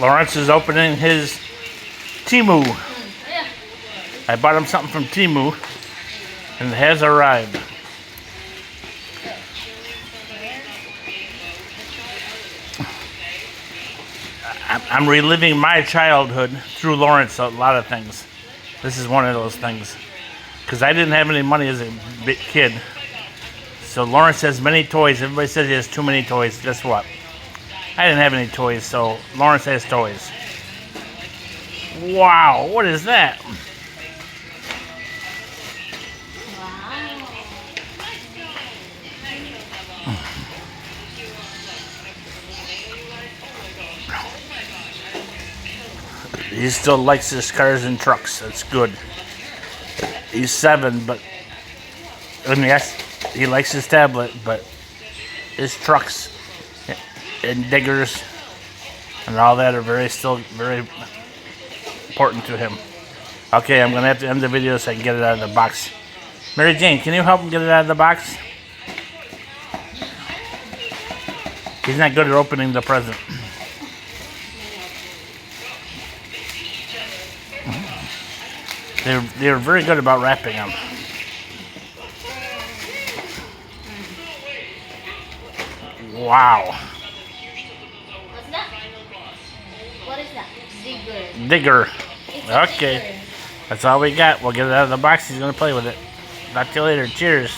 Lawrence is opening his Temu. I bought him something from Temu, and it has arrived. I'm reliving my childhood through Lawrence, a lot of things. This is one of those things. Because I didn't have any money as a big kid. So Lawrence has many toys. Everybody says he has too many toys. Guess what? I didn't have any toys, so Lawrence has toys. Wow, what is that? He still likes his cars and trucks. That's good. He's 7, but yes, he likes his tablet, but his trucks and diggers and all that are still very important to him. Okay, I'm gonna have to end the video so I can get it out of the box. Mary Jane, can you help him get it out of the box? He's not good at opening the present. They're very good about wrapping them. Wow. What's that? What is that? Digger. Digger. Okay. That's all we got. We'll get it out of the box. He's going to play with it. Talk to you later. Cheers.